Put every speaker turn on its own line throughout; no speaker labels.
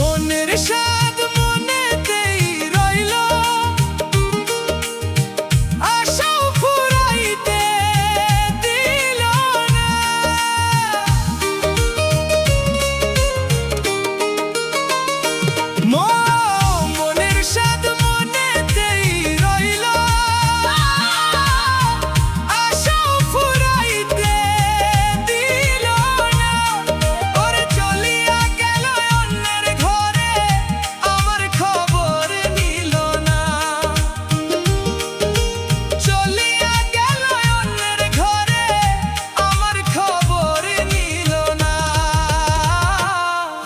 মনের স্বাদ মনেতেই রইল, আশাও ফুরাইতে দিল না। মনের স্বাদ মনেতেই রইল, আশাও ফুরাইতে দিল না। ওরে চলিয়া গেল অন্যের ঘরে, আমার খবর নিল না। চলিয়া গেল অন্যের ঘরে, আমার খবর নিল না।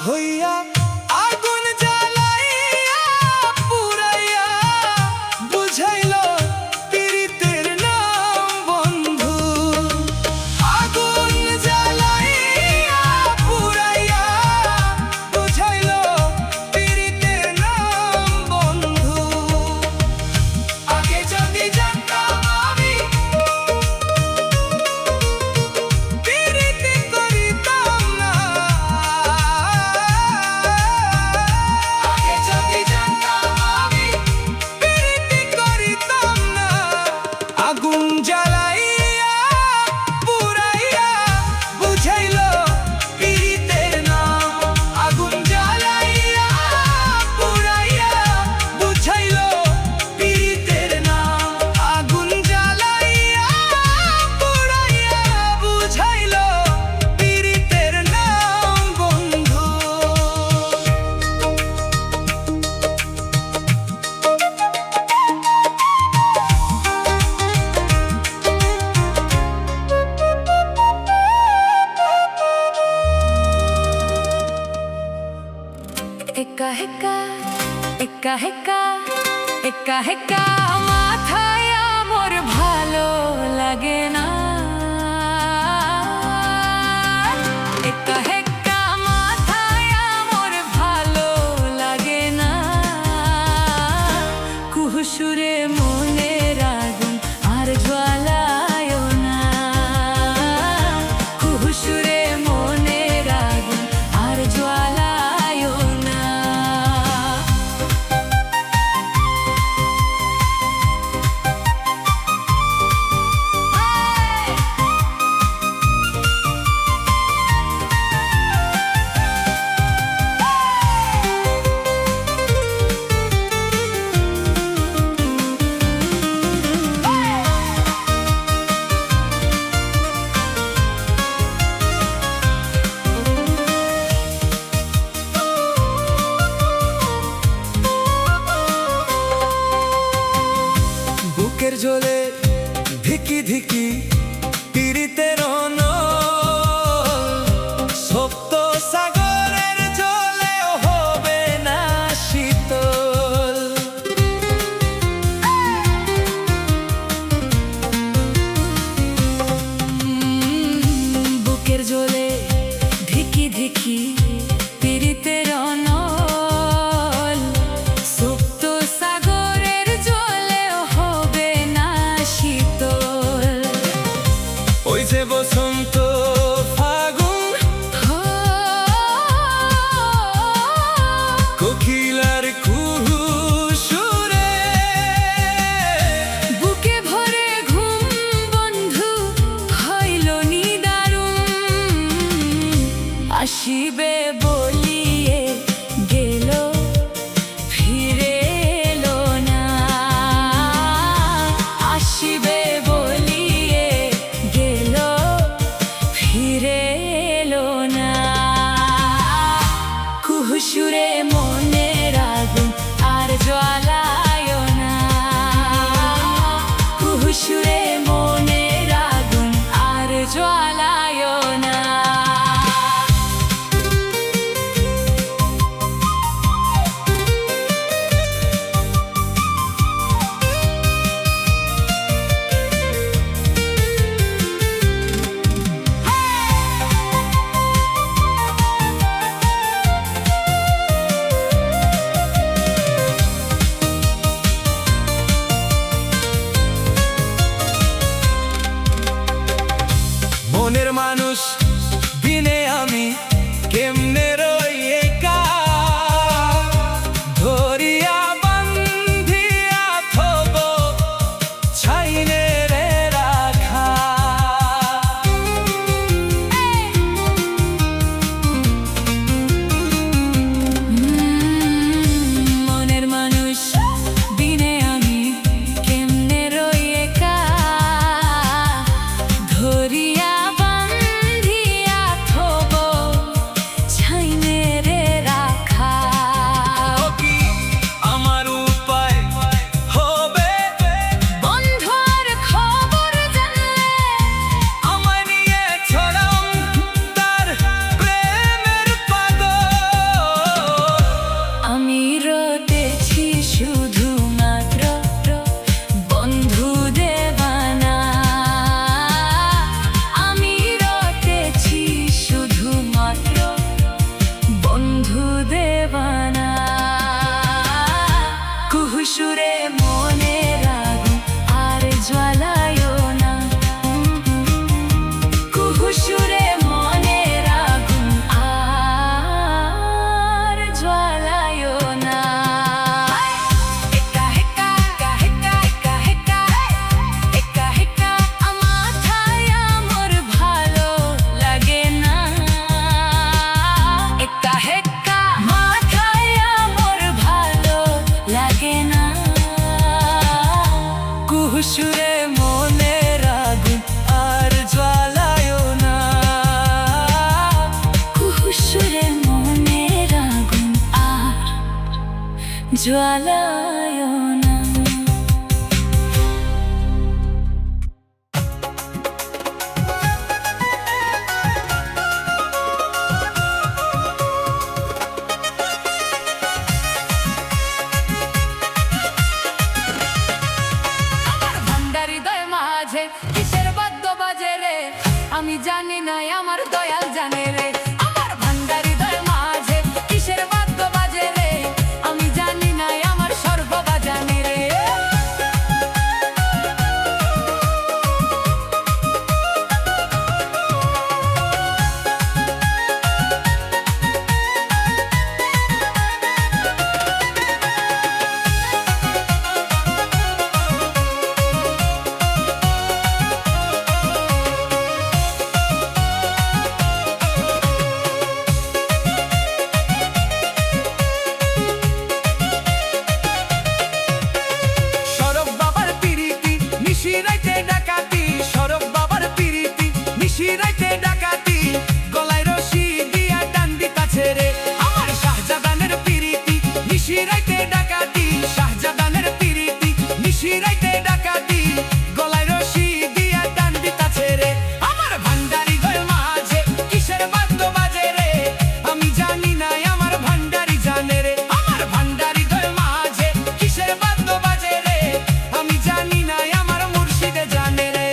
হইয়া আগুন জ্বালাইয়া পুরাইয়া বুঝাইল পীড়িতের নাম বন্ধু। আগুন জ্বালাইয়া পুরাইয়া বুঝাইল পীড়িতের নাম বন্ধু। আগে যদি জানতাম আমি পীড়িতি করিতাম না। আগে যদি জানতাম আমি পীড়িতি করিতাম না। আগুন জ্বালাইয়া পুরাইয়া বুঝাইল পীড়িতের নাম। আগুন জ্বালাইয়া পুরাইয়া বুঝাইল পীড়িতের নাম। আগুন জ্বালাইয়া পুরাইয়া বুঝাইল পীড়িতের নাম বন্ধু। একা একা একা একা একা একা মাথায় আমার ভালো লাগে না। একা একা মাথায় আমার ভালো লাগে না। কুহুসুরে মনের আগুন আর জ্বালায় না। কুহুসুরে মনের আগুন আর জ্বালায় না। বুকের জলে ধিকি ধিকি পীড়িতের নল, সপ্ত সাগরের জলেও হবে না শীতল। বুকের জলে ধিকি ধিকি পীড়িতের নল, সুপ্ত সাগরের জলেও হবে না শীতল। ওই যে বসন্ত ফাগুন কোকিলার কুহু সুরে, বুকে ভরে ঘুম বন্ধু হইল নিদারুণ। আসিবে বলিয়ে গেল ফিরে এলো না। আসিবে বলিয়ে গেল ফিরে এলো না। কুহুসুরে মনের আগুন আর জ্বালায় না। কুহুসুরে মনের আগুন আর জ্বালায় না। জ্বালায় না। কিসের বাদ্য বাজে রে, আমি জানি না আমার দয়াল জানে রে। আমার ভান্ডার হৃদয় মাঝে কিসের বাদ্য বাজে রে, আমি জানি না আমার সর্ববা জানে রে।
নিশিরাইতে ডাকাতি, সরব বাবার পিরিতি, নিশিরাইতে ডাকাতি, গলায় রশি দিয়া টান দিতাছে রে। আমার শাহজাদানের পিরিতি, নিশিরাইতে ডাকাতি, শাহজাদানের পিরিতি, নিশিরাইতে ডাকাতি, গলায় রশি দিয়া টান দিতাছে রে। আমার ভান্ডারি হৃদয় মাঝে কিসের বাদ্য বাজে রে, আমি জানি না আমার ভান্ডারি জানে রে। আমার ভান্ডারি হৃদয় মাঝে কিসের বাদ্য বাজে রে, আমি জানি না আমার মুর্শিদে জানে রে।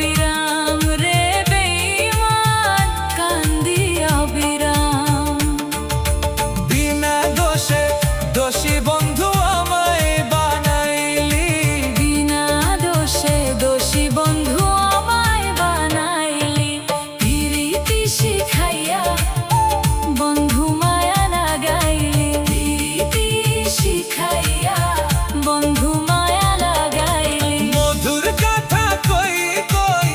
অবিরাম রে বেঈমান কান্দি অবিরাম
বিনা দোষে দোষী বন্ধু আমায় বানাইলি
বিনা দোষে দোষী বন্ধু আমায় বানাইলি প্রীতি শিখাইয়া বন্ধু মায়া লাগাইলি প্রীতি শিখাইয়া বন্ধু মায়া লাগাইলি
মধুর কথা কই কই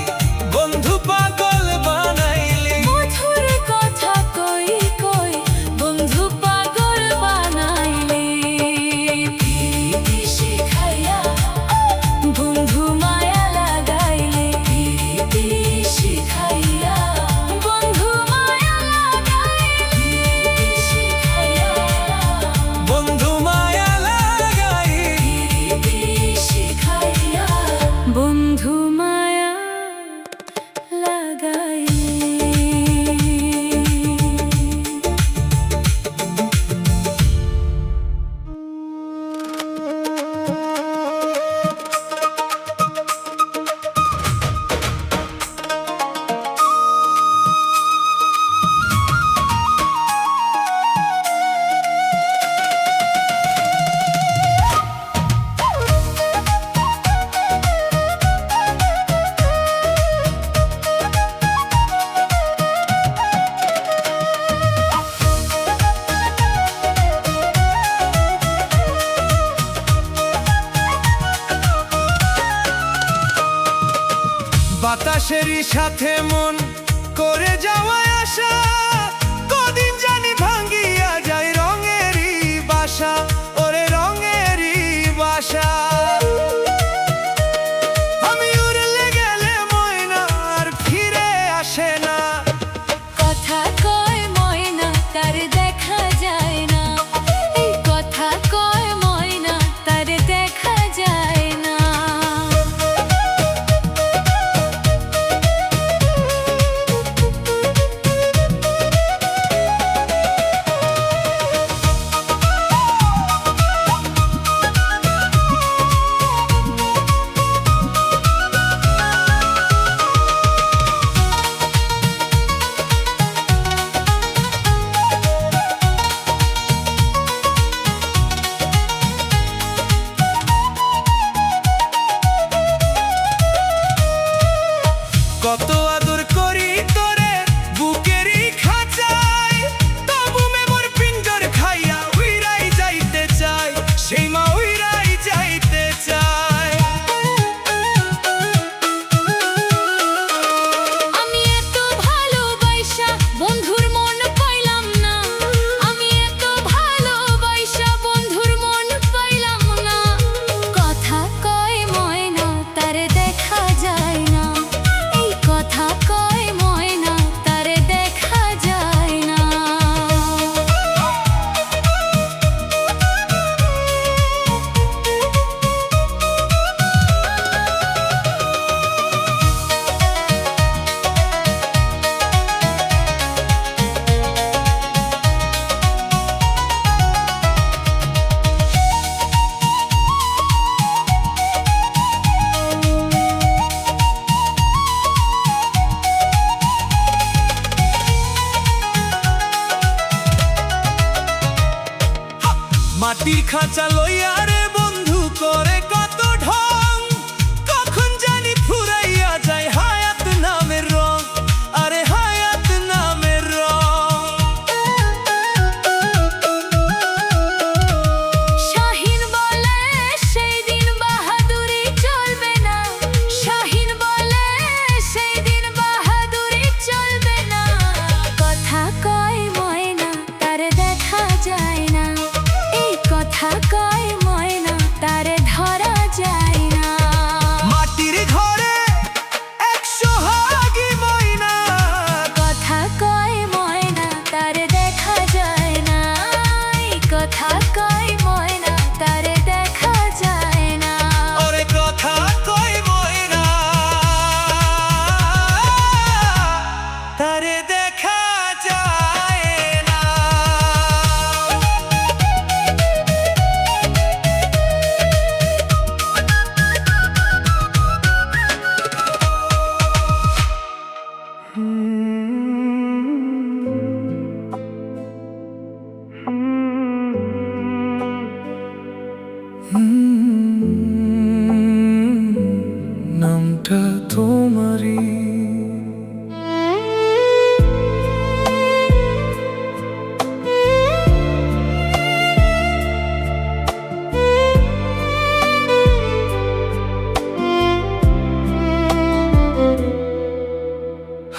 বন্ধু পাগল বানাইলি
মধুর কথা কই কই বন্ধু পাগল বানাইলি প্রীতি শিখাইয়া বন্ধু মায়া লাগাইলি প্রীতি শিখাইয়া বন্ধু মায়া লাগাইলি শিখাইয়া
বন্ধু মায়া লাগাই
প্রীতি শিখাইয়া বন্ধু মায়া লাগাইলি
বাতাসেরই সাথে মন করে যাওয়া আশা কদিন জানি ভাঙ্গিয়া যায় রঙেরই বাসা ওরে রঙেরই বাসা আমি উড়লে গেলে ময়না আর ফিরে আসে না
কথা কয় ময়না তার দেখা যায় না এই কথা কয় ময়না তার দেখা যায় না
কত আদর করি তোরে বুকেরই খাঁচায় তবু মে মোর পিঞ্জর খাইয়া উইরাই যাইতে চাই সেই মা উইরাই যাইতে চায়
আমি এত ভালোবাসা বন্ধুর মন পাইলাম না আমি এত ভালোবাসা বন্ধুর মন পাইলাম না কথা কয় ময়না তার দেখা যায় না এই কথা কয় ময়না তার দেখা যায় না
মাটির খাঁচা লইয়া রে বন্ধু করে কত ঢং কখন জানি ফুরাইয়া যায় হায়াত নামের রং আরে হায়াত নামের রং
শাহিন বলে সেই দিন বাহাদুরি চলবে না শাহিন বলে সেই দিন বাহাদুরি চলবে না কথা কয় ময়না তার দেখা যায় না এই কথা কয় ময়না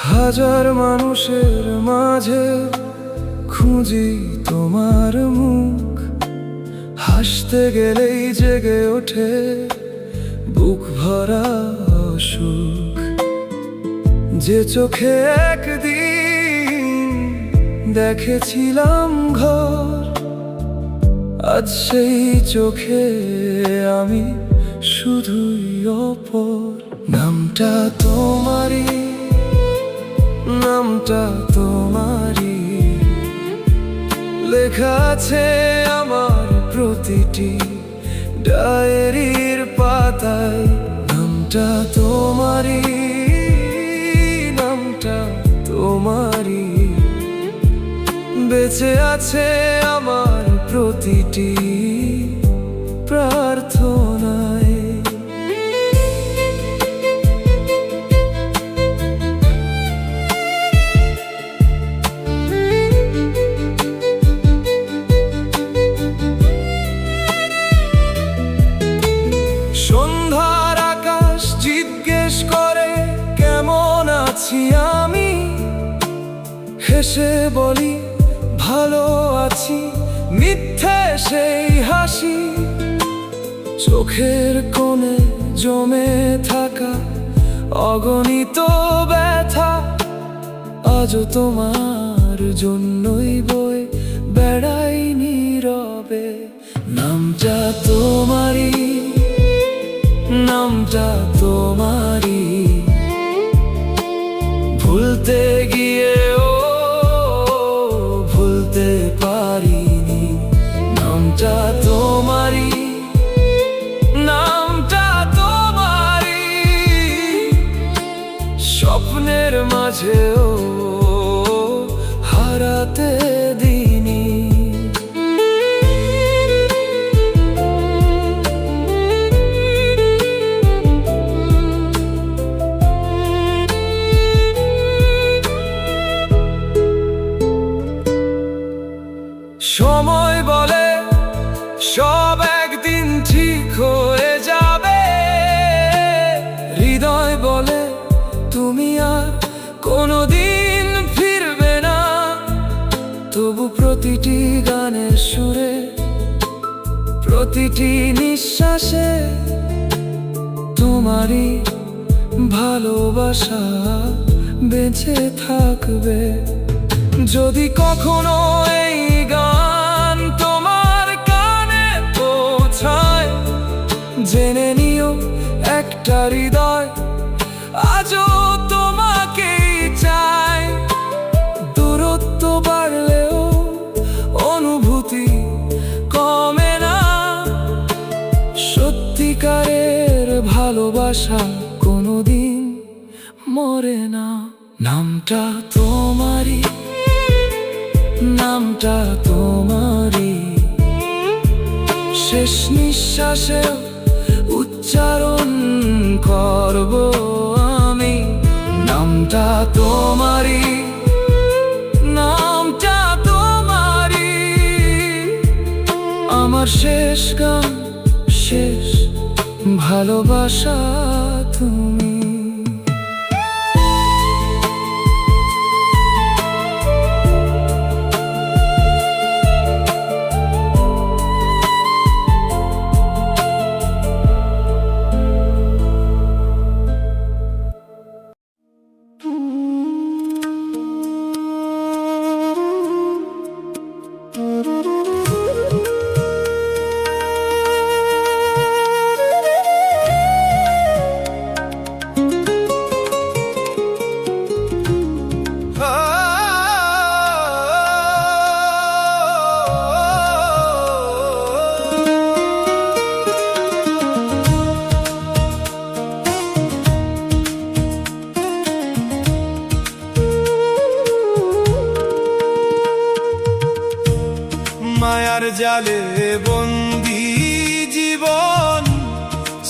হাজার মানুষের মাঝে খুঁজি তোমার মুখ, হাসতে গেলেই জেগে ওঠে বুক ভরা সুখ। যে চোখে একদিন দেখেছিলাম ঘর, আজ সেই চোখে আমি শুধুই অপর। নামটা তোমারই, নামটা তোমারই লেখা আছে আমার প্রতিটি ডায়েরির পাতায়। নামটা তোমারই, নামটা তোমারই বেঁচে আছে আমার প্রতিটি প্রার্থনায়। সন্ধ্যার আকাশ জিজ্ঞেস করে কেমন আছি আমি, হেসে বলি ভালো আছি, মিথ্যে সেই হাসি। চোখের কোণে জমে থাকা অগণিত ব্যথা আজও তোমার জন্যই বয়ে বেড়াই নীরবে। নামটা তোমারই, নামটা তোমারই ভুলতে গিয়েও ভুলতে পারিনি। নামটা তোমারই, নামটা তোমারই স্বপ্নের মাঝেও হারাতে দিনি। সময় বলে সব একদিন ঠিক হয়ে যাবে, হৃদয় বলে তুমি আর কোনোদিন ফিরবে না। তবু প্রতিটি গানের সুরে, প্রতিটি নিঃশ্বাসে তোমারই ভালোবাসা বেঁচে থাকবে। যদি কখনো এই গান তোমার কানে পৌঁছায়, জেনে নিও একটা হৃদয় আজও তোমাকেই চায়। দূরত্ব বাড়লেও অনুভূতি কমে না, সত্যিকারের ভালোবাসা কোনোদিন মরে না। নামটা তোমারই, নামটা তোমারই শেষ নিঃশ্বাসে উচ্চারণ করব আমি। নামটা তোমারই, নামটা তোমারই আমার শেষ গান, শেষ ভালোবাসা তুমি।
মায়ার জালে বন্দি জীবন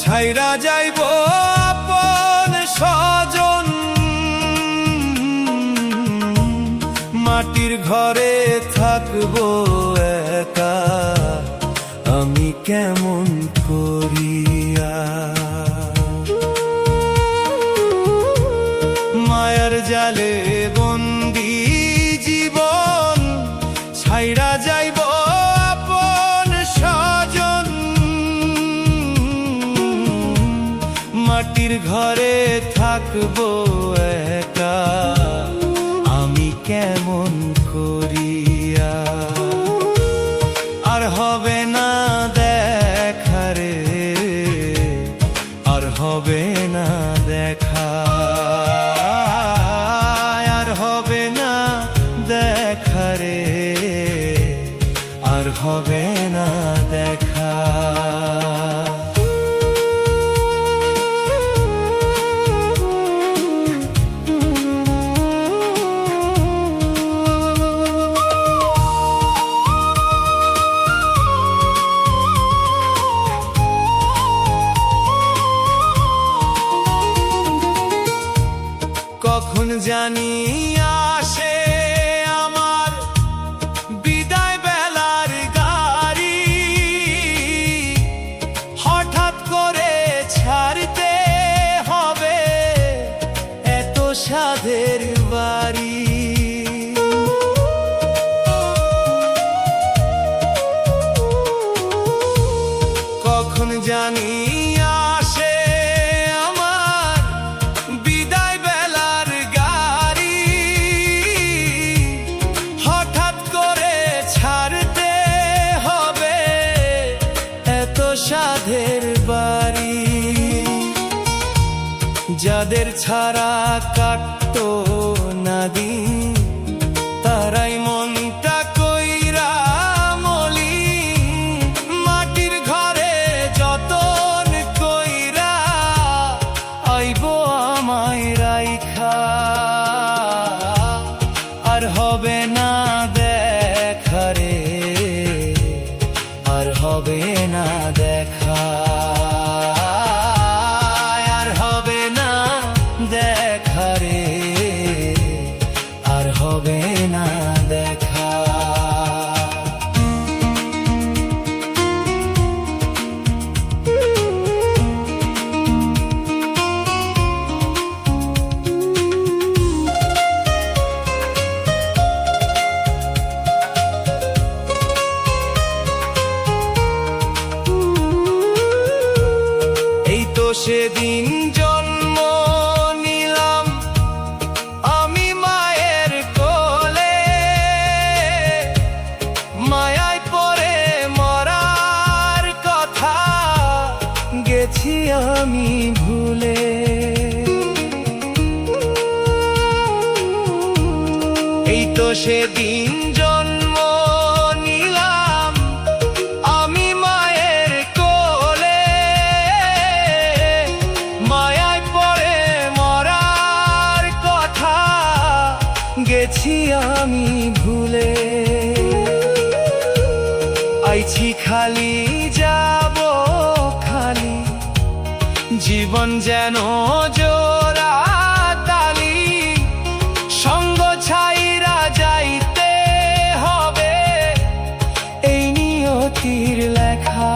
ছাইরা যাইব আপন স্বজন।
ঘরে থাকবো একা আমি কেমন করিয়া মায়ার জালে বন্দি জীবন ছাইড়া যাইব আপন স্বজন মাটির ঘরে থাকবো একা আমি কেমন করিয়া আর হবে না দেখা রে আর হবে না দেখা আর হবে না দেখা রে আর হবে না দেখা কখন জানি আসে আমার বিদায় বেলার গাড়ি হঠাৎ করে ছাড়তে হবে এত সাধের বাড়ি কখন জানি আসে আমার বিদায় বেলার গাড়ি হঠাৎ করে ছাড়তে হবে এত সাধের বাড়ি যাদের ছাড়া কাটতো না দিন তারাই মনটা কইরা মলি মাটির ঘরে যতন কইরা আইব আমায় রাইখা আর হবে না দেখা রে আর হবে না দেখা আর হবে না দেখা রে আর হবে না দেখা এই তো সেদিন জন্ম নিলাম আমি মায়ের কোলে মায়ায় পড়ে মরার কথা গেছি আমি ভুলে এই তো সেদিন জন্ম নিলাম আমি মায়ের কোলে মায়ায় পড়ে মরার কথা গেছি আমি ভুলে আইছি খালি যাব খালি জীবন যেন জোড়া তালি সঙ্গ ছাইরা যাইতে হবে এই নিয়তির লেখা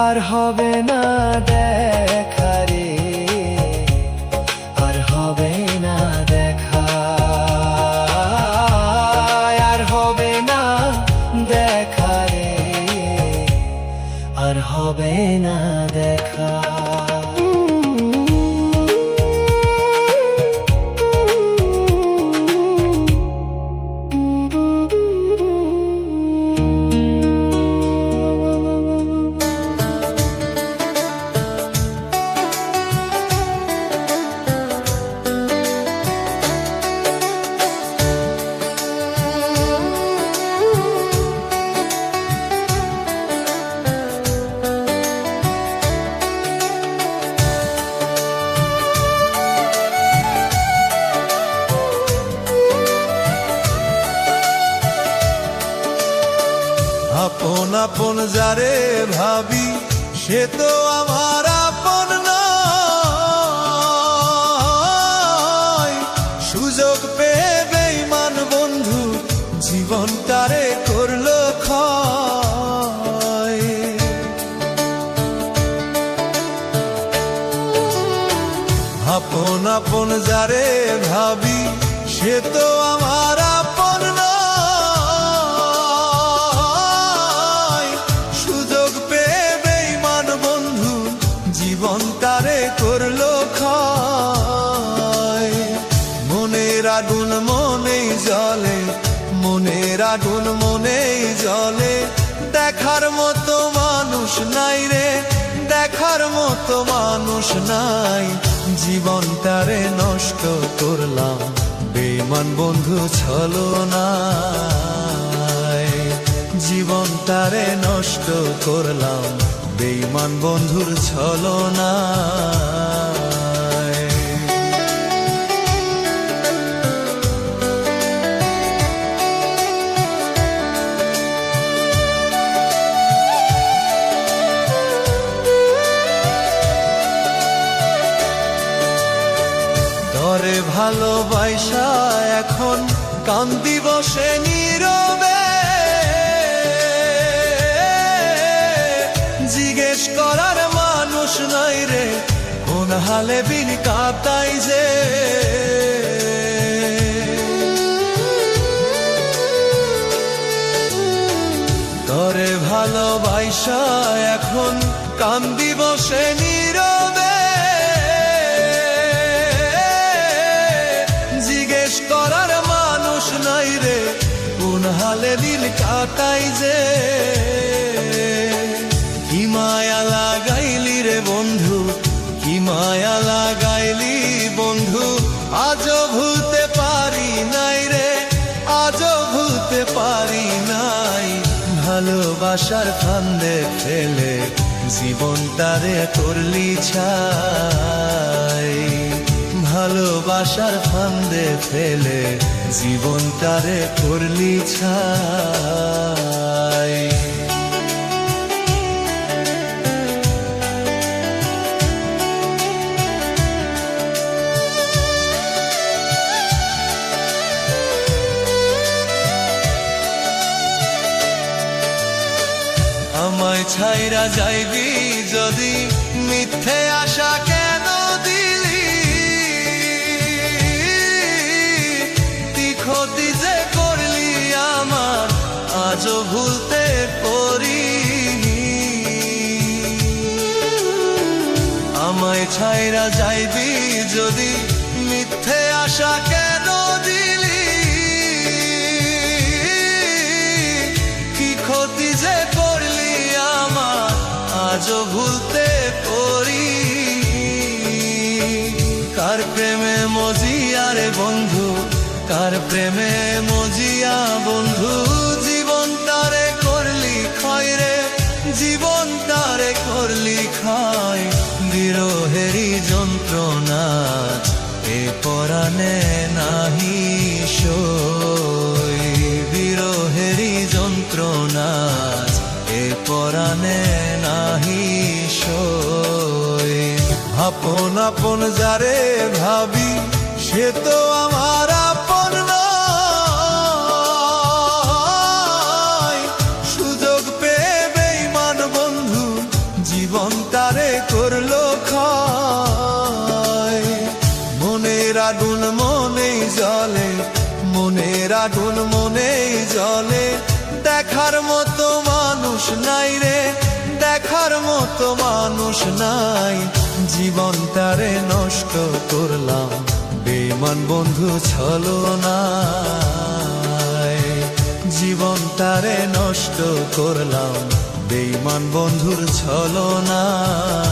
আর হবে না দেখা রে আর হবে না দেখা আর হবে না দেখা রে আর হবে না দেখা
আপন আপন যারে ভাবি সে তো আমার আপন নয় সুযোগ পেয়ে আপন আপন যারে ভাবি সে তো আমার আপন নয়। সুযোগ পেয়ে বেঈমান বন্ধু জীবন তারে করলো ক্ষয়। মনের আগুন মনেই জ্বলে, মনের আগুন মনেই জ্বলে, দেখার মতো মানুষ নাই রে, দেখার মতো মানুষ নাই। জীবন তারে নষ্ট করলাম বেঈমান বন্ধু ছলনায়। জীবন তারে নষ্ট করলাম বেঈমান বন্ধুর ছলনায়। তরে ভালোবাসা এখন কান্দি বসে নীরবে, জিজ্ঞেস করার মানুষ নাই রে কোন হালে বিন কাটাই যে। তরে ভালোবাসা এখন কান্দি বসে নীরবে, জিজ্ঞেস করার মানুষ নাই রে কোন হালে দিন কাটাই যে। কি মায়া লাগাইলি রে বন্ধু, কি মায়া লাগাইলি বন্ধু, আজও ভুলতে পারি নাই রে, আজও ভুলতে পারি নাই। ভালোবাসার ফান্দে ফেলে জীবন তারে করলি ছাই। ভালোবাসার ফান্দে ফেলে জীবন তারে করলি ছাই। আমায় ছাইরা যাইবি যদি মিথ্যে আশা কেন দিলি, তুই ক্ষতি যে করলি আমার আজও ভুলতে পারিনি। আমায় ছাইরা যাইবি যদি মিথ্যে আশা কেন দিলি, কি ক্ষতি যে করলি আমার আজও ভুলতে পারিনি। কার প্রেমে মজিয়া রে বন্ধু, কার প্রেমে মজিয়া বন্ধু, জীবন তারে করলি ক্ষয় রে, জীবন তারে করলি ক্ষয়। বিরহেরই যন্ত্রণা এ পরাণে নাহি সই, বিরহেরই যন্ত্রণা এ পরাণে নাহি সই। আপন আপন যারে ভাবি সে তো আমার আপন নয়। সুযোগ পেয়ে বেঈমান বন্ধু জীবন তারে করলো ক্ষয়। মনের আগুন মনেই জ্বলে, মনের আগুন মনেই জ্বলে, দেখার মতো মানুষ নাই রে, দেখার মতো মানুষ নাই। জীবন তারে নষ্ট করলাম বেঈমান বন্ধু ছলনায়। জীবন তারে নষ্ট করলাম বেঈমান বন্ধুর ছলনায়।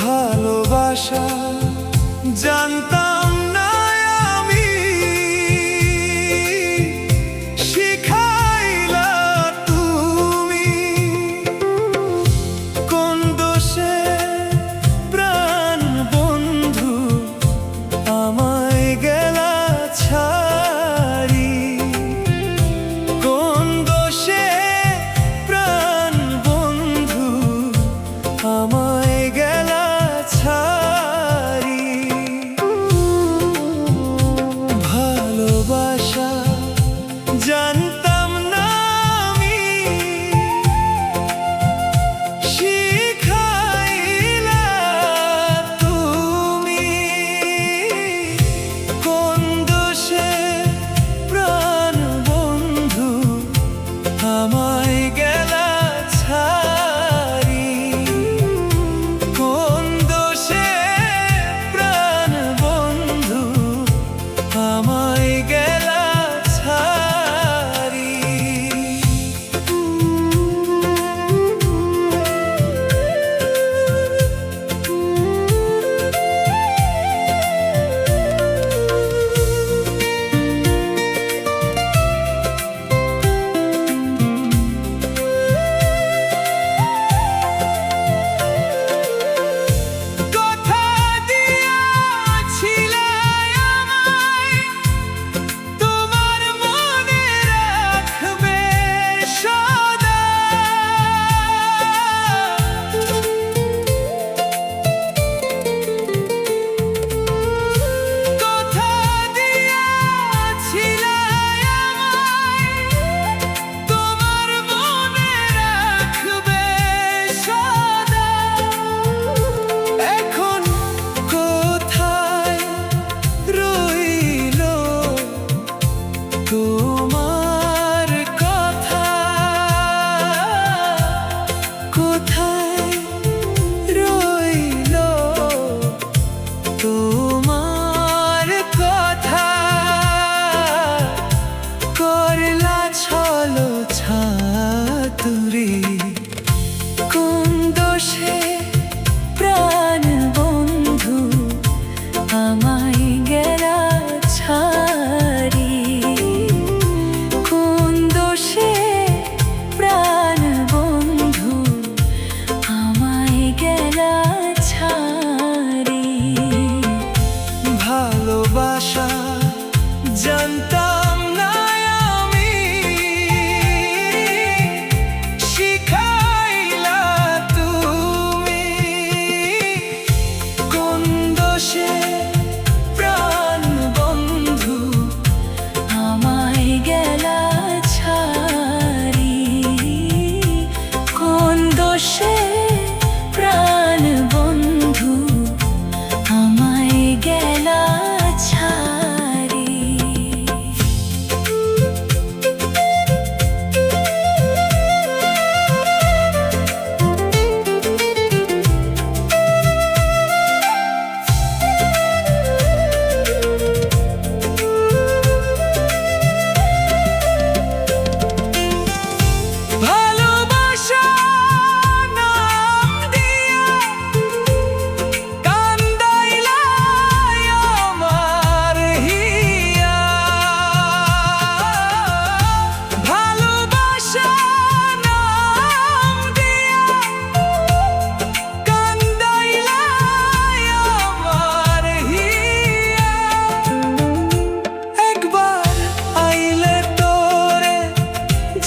ভালোবাসা জানতাম না আমি, শিখাইলা তুমি কোন দোষে প্রাণ বন্ধু আমায় গেলা ছাড়ি, কোন দোষে প্রাণ বন্ধু আমায় গেলা ছাড়ি। ভালোবাসা জানতাম না আমি, শিখাইলা তুমি কোন দোষে প্রাণ বন্ধু আমায় গেলা ছাড়ি, কোন দোষে প্রাণ বন্ধু আমায় গেলা ছাড়ি। কথা দিয়াছিলে আমায়, তোমার মনে রাখবে সদা। কথা দিয়াছিলে আমায়, তোমার মনে রাখবে সদা। এখন কোথায় রইল তোমার কথা, কোথায় রইল তোমার কথা, করলা ছলো ছাতুরি কোন দোষে প্রাণ বন্ধু আমায় গেলা ছাড়ি, কোন দোষে প্রাণ বন্ধু আমায় গেলা ছাড়ি। ভালোবাসা জানতাম না আমি, শিখাইলা তুমি কোন দোষে প্রাণ বন্ধু আমায় গেলা ছাড়ি, কোন দোষে প্রাণ বন্ধু আমায় গেলা ছাড়ি। ভালোবাসা নাম দিয়া কান্দাইলা আমার হিয়া, ভালোবাসা নাম দিয়া কান্দাইলা আমার হিয়া। একবার আইলে তোরে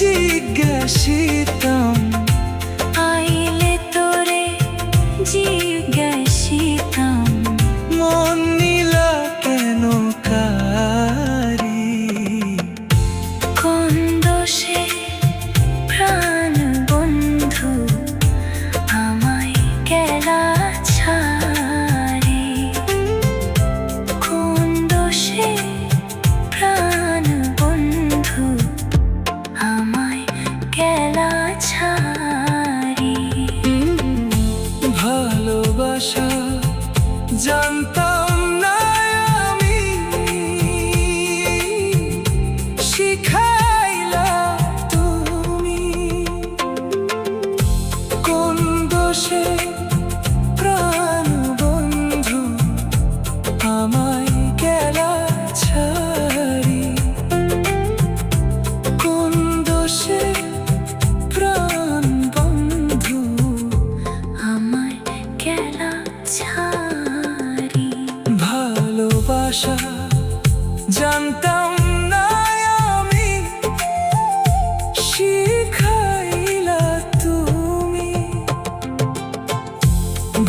জিজ্ঞাসিতাম,
আইলে তোরে জিজ্ঞাসি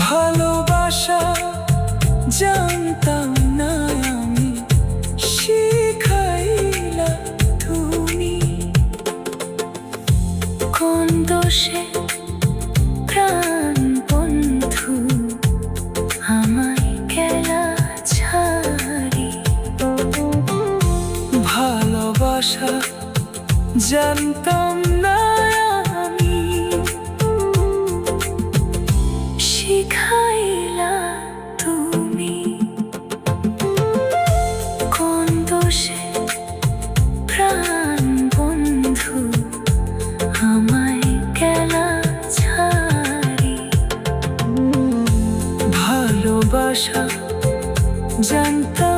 ভালোবাসা জানতাম না আমি, শিখাইলা তুমি।
কোন দোষে প্রাণ বন্ধু আমায় গেলা ছাড়ি,
ভালোবাসা জানতাম না আমি,
শিখাইলা তুমি। কোন দোষে প্রাণ বন্ধু আমায় গেলা ছাড়ি,
ভালোবাসা জানতাম